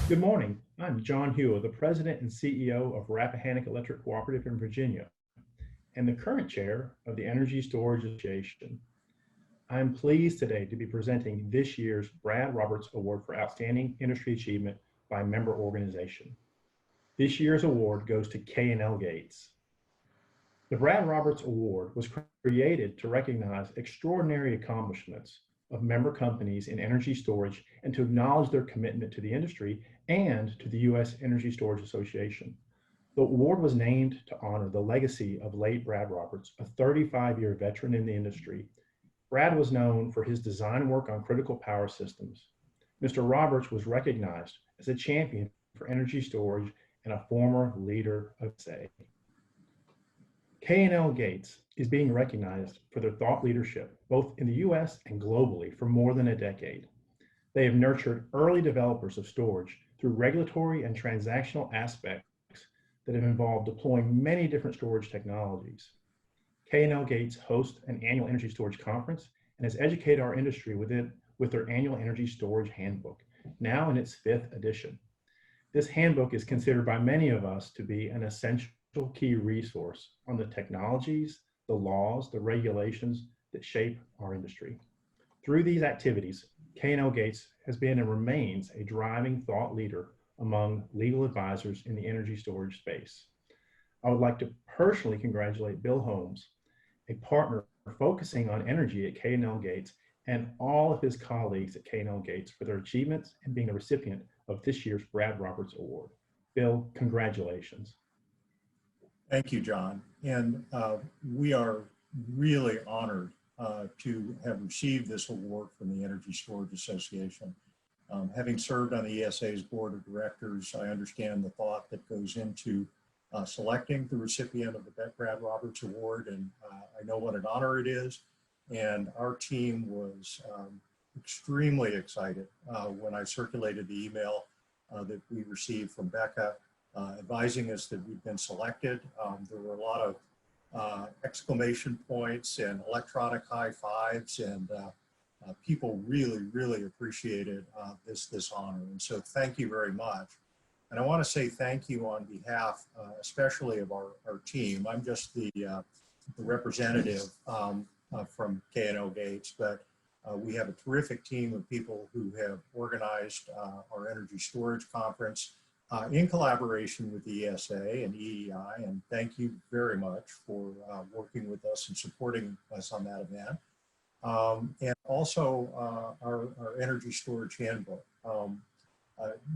Good morning. I'm John Hewitt, the President and CEO of Rappahannock Electric Cooperative in Virginia and the current chair of the Energy Storage Association. I am pleased today to be presenting this year's Brad Roberts Award for Outstanding Industry Achievement by member organization. This year's award goes to K&L Gates. The Brad Roberts Award was created to recognize extraordinary accomplishments of member companies in energy storage and to acknowledge their commitment to the industry and to the U.S. Energy Storage Association. The award was named to honor the legacy of late Brad Roberts, a 35-year veteran in the industry. Brad was known for his design work on critical power systems. Mr. Roberts was recognized as a champion for energy storage and a former leader of SAE. K&L Gates is being recognized for their thought leadership, both in the US and globally, for more than a decade. They have nurtured early developers of storage through regulatory and transactional aspects that have involved deploying many different storage technologies. K&L Gates hosts an annual energy storage conference and has educated our industry with their annual energy storage handbook, now in its 5th edition. This handbook is considered by many of us to be an essential key resource on the technologies, the laws, the regulations that shape our industry. Through these activities, K&L Gates has been and remains a driving thought leader among legal advisors in the energy storage space. I would like to personally congratulate Bill Holmes, a partner focusing on energy at K&L Gates, and all of his colleagues at K&L Gates for their achievements and being the recipient of this year's Brad Roberts Award. Bill, congratulations. Thank you, John. And we are really honored to have received this award from the Energy Storage Association. Having served on the ESA's board of directors, I understand the thought that goes into selecting the recipient of the Brad Roberts Award, and I know what an honor it is. And our team was extremely excited when I circulated the email that we received from Becca advising us that we've been selected. There were a lot of exclamation points and electronic high fives, and people really appreciated this honor. And so thank you very much. And I want to say thank you on behalf, especially of our team. I'm just the representative from K&L Gates, but we have a terrific team of people who have organized our energy storage conference in collaboration with the ESA and EEI, and thank you very much for working with us and supporting us on that event. And also our energy storage handbook.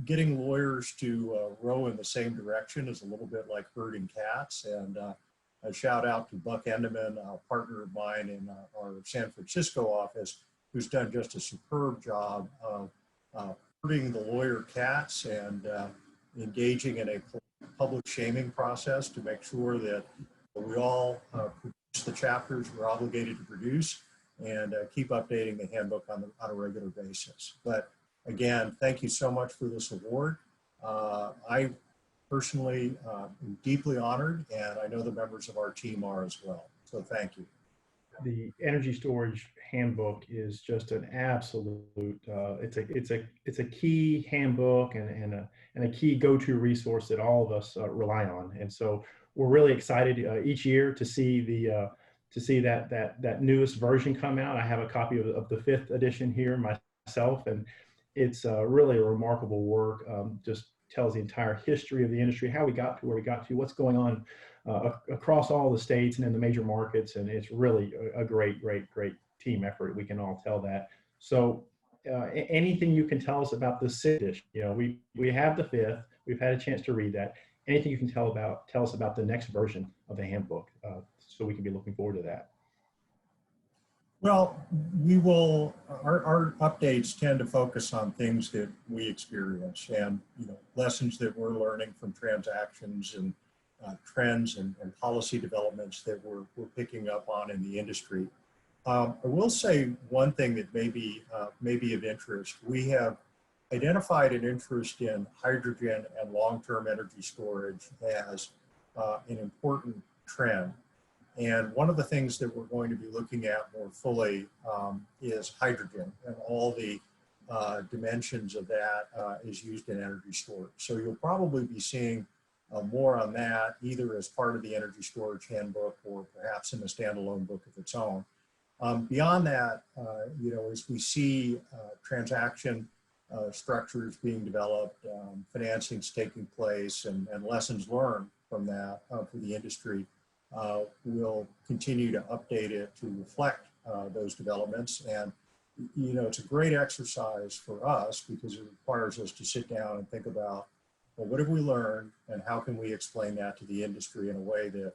Getting lawyers to row in the same direction is a little bit like herding cats, and a shout out to Buck Endeman, a partner of mine in our San Francisco office, who's done just a superb job of herding the lawyer cats and engaging in a public shaming process to make sure that we all produce the chapters we're obligated to produce and keep updating the handbook on a regular basis. But again, thank you so much for this award. I personally am deeply honored, and I know the members of our team are as well. So thank you. The energy storage handbook is just an absolute, it's a key handbook and a key go-to resource that all of us rely on. And so we're really excited each year to see that newest version come out. I have a copy of the 5th edition here myself, and it's really a remarkable work. Just tells the entire history of the industry, how we got to where we got to, what's going on across all the states and in the major markets, and it's really a great team effort. We can all tell that. So anything you can tell us about the 6th edition? You know, we have the 5th. We've had a chance to read that. Anything you can tell us about the next version of the handbook, so we can be looking forward to that? Well, we will. Our updates tend to focus on things that we experience and lessons that we're learning from transactions and trends and policy developments that we're picking up on in the industry. I will say one thing that may be of interest. We have identified an interest in hydrogen and long-term energy storage as an important trend. And one of the things that we're going to be looking at more fully is hydrogen and all the dimensions of that is used in energy storage. So you'll probably be seeing more on that either as part of the energy storage handbook or perhaps in a standalone book of its own. Beyond that, you know, as we see transaction structures being developed, financings taking place, and lessons learned from that for the industry, we'll continue to update it to reflect those developments. And, you know, it's a great exercise for us because it requires us to sit down and think about, well, what have we learned and how can we explain that to the industry in a way that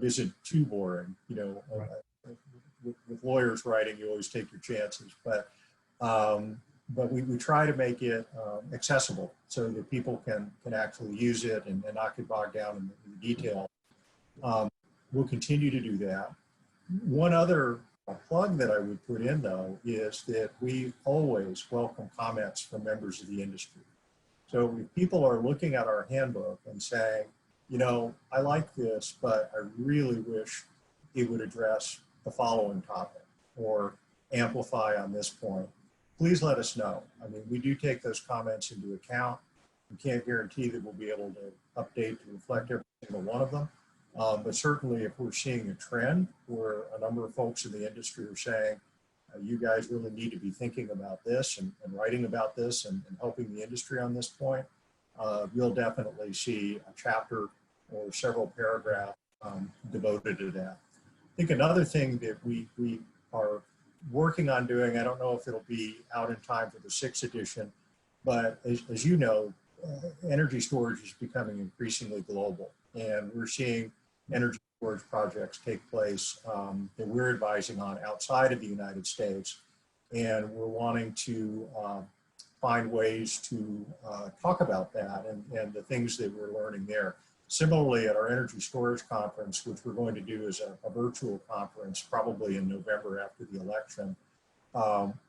isn't too boring? You know, Right. with lawyers writing, you always take your chances, but we try to make it accessible so that people can actually use it and not get bogged down in the detail. We'll continue to do that. One other plug that I would put in, though, is that we always welcome comments from members of the industry. So if people are looking at our handbook and saying, you know, I like this, but I really wish it would address the following topic or amplify on this point, please let us know. I mean, we do take those comments into account. We can't guarantee that we'll be able to update to reflect every single one of them. But certainly if we're seeing a trend where a number of folks in the industry are saying, you guys really need to be thinking about this and writing about this and helping the industry on this point, you'll definitely see a chapter or several paragraphs devoted to that. I think another thing that we are working on doing, I don't know if it'll be out in time for the 6th edition, but as you know, energy storage is becoming increasingly global, and we're seeing energy storage projects take place that we're advising on outside of the United States, and we're wanting to find ways to talk about that and the things that we're learning there. Similarly, at our energy storage conference, which we're going to do as a virtual conference, probably in November after the election,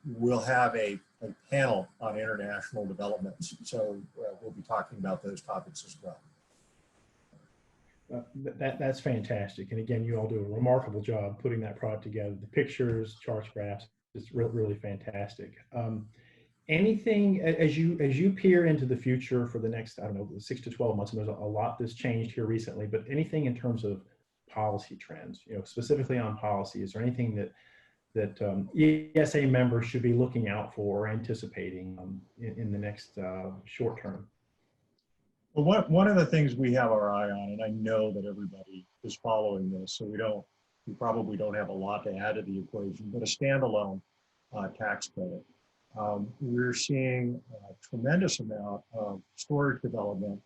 we'll have a panel on international developments. So we'll be talking about those topics as well. That's fantastic. And again, you all do a remarkable job putting that product together. The pictures, charts, graphs, it's really fantastic. Anything as you peer into the future for the next, I don't know, 6 to 12 months, and there's a lot that's changed here recently, but anything in terms of policy trends, you know, specifically on policy, is there anything that ESA members should be looking out for or anticipating in the next short term? Well, one of the things we have our eye on, and I know that everybody is following this, so we probably don't have a lot to add to the equation, but a standalone tax credit. We're seeing a tremendous amount of storage development,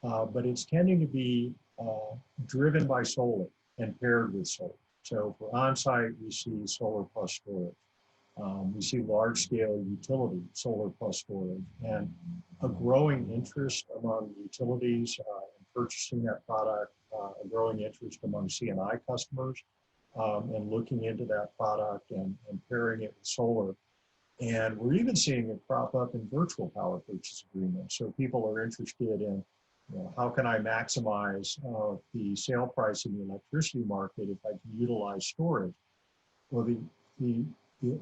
but it's tending to be driven by solar and paired with solar. So for on-site, we see solar plus storage. We see large-scale utility solar plus storage, and a growing interest among utilities in purchasing that product, a growing interest among C&I customers, and looking into that product and pairing it with solar. And we're even seeing it crop up in virtual power purchase agreements. So people are interested in, you know, how can I maximize the sale price in the electricity market if I can utilize storage? Well, the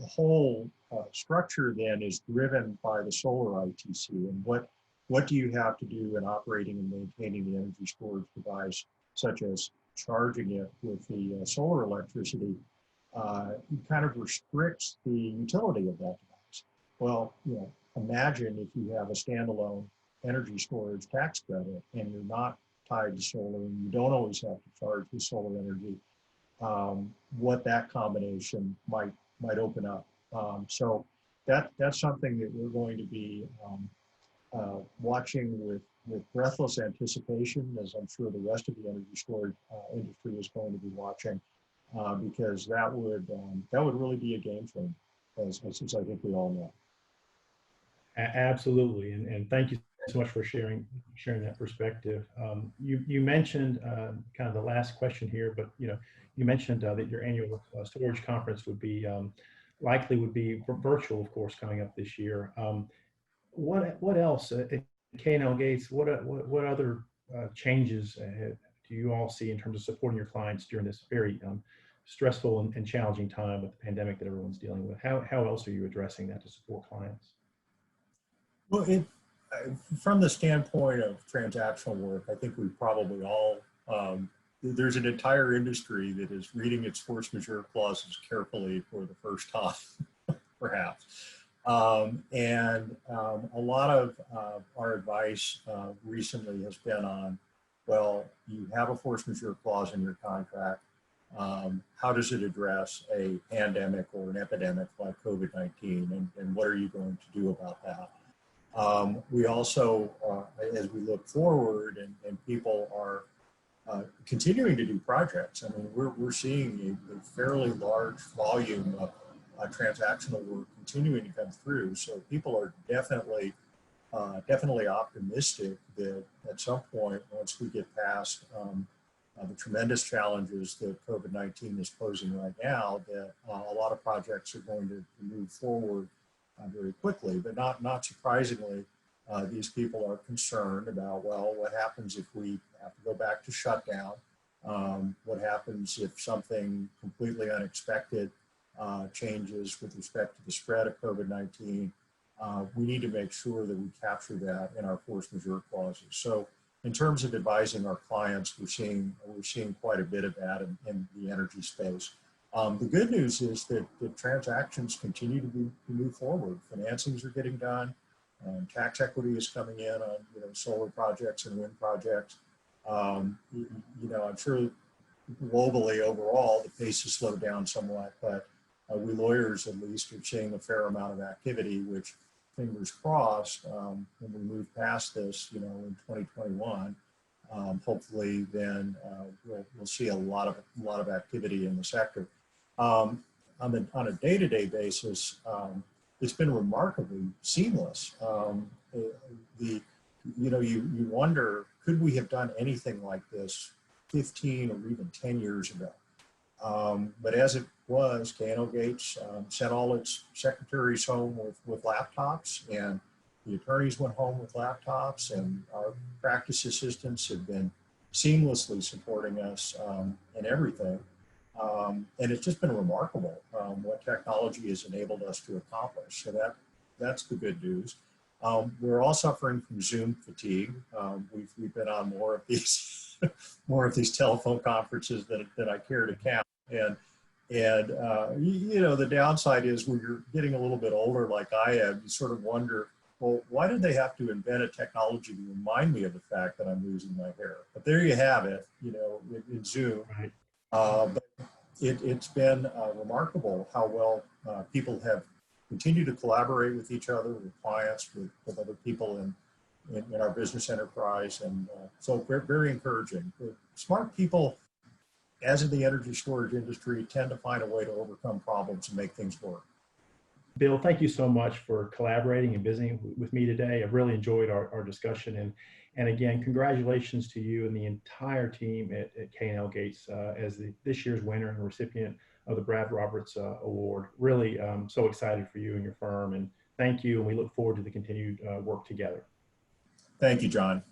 whole structure then is driven by the solar ITC, and what do you have to do in operating and maintaining the energy storage device, such as charging it with the solar electricity, kind of restricts the utility of that device. Well, you know, imagine if you have a standalone energy storage tax credit and you're not tied to solar and you don't always have to charge with solar energy, what that combination might open up. So that's something that we're going to be watching with breathless anticipation, as I'm sure the rest of the energy storage industry is going to be watching, because that would really be a game changer, as I think we all know. Absolutely, and thank you so much for sharing that perspective. You mentioned kind of the last question here, but you mentioned that your annual storage conference would be virtual, of course, coming up this year. What else at K&L Gates? What other changes do you all see in terms of supporting your clients during this very stressful and challenging time with the pandemic that everyone's dealing with. How else are you addressing that to support clients? Well, from the standpoint of transactional work, I think we probably all, there's an entire industry that is reading its force majeure clauses carefully for the first time, perhaps. A lot of our advice recently has been on, well, you have a force majeure clause in your contract. How does it address a pandemic or an epidemic like COVID-19, and what are you going to do about that? We also, as we look forward and people are continuing to do projects, I mean, we're seeing a fairly large volume of transactional work continuing to come through. So people are definitely optimistic that at some point, once we get past the tremendous challenges that COVID-19 is posing right now, that a lot of projects are going to move forward very quickly. But not surprisingly, these people are concerned about, well, what happens if we have to go back to shutdown? What happens if something completely unexpected changes with respect to the spread of COVID-19? We need to make sure that we capture that in our force majeure clauses. So in terms of advising our clients, we're seeing quite a bit of that in the energy space. The good news is that the transactions continue to move forward. Financings are getting done. Tax equity is coming in on solar projects and wind projects. I'm sure globally overall the pace has slowed down somewhat, but we lawyers at least are seeing a fair amount of activity, which, fingers crossed, when we move past this, in 2021, hopefully then we'll see a lot of activity in the sector. On a day-to-day basis, it's been remarkably seamless. You wonder, could we have done anything like this 15 or even 10 years ago? But as it was, K&L Gates sent all its secretaries home with laptops, and the attorneys went home with laptops, and our practice assistants have been seamlessly supporting us in everything. And it's just been remarkable what technology has enabled us to accomplish. So that's the good news. We're all suffering from Zoom fatigue. We've been on more of these telephone conferences than I care to count. And the downside is when you're getting a little bit older like I am, you sort of wonder, well, why did they have to invent a technology to remind me of the fact that I'm losing my hair? But there you have it, in Zoom. Right. But it's been remarkable how well people have continued to collaborate with each other, with clients, with other people in our business enterprise. And so very, very encouraging. Smart people, as in the energy storage industry, tend to find a way to overcome problems and make things work. Bill, thank you so much for collaborating and visiting with me today. I've really enjoyed our discussion. And again, congratulations to you and the entire team at K&L Gates as this year's winner and recipient of the Brad Roberts Award. Really so excited for you and your firm. And thank you. And we look forward to the continued work together. Thank you, John.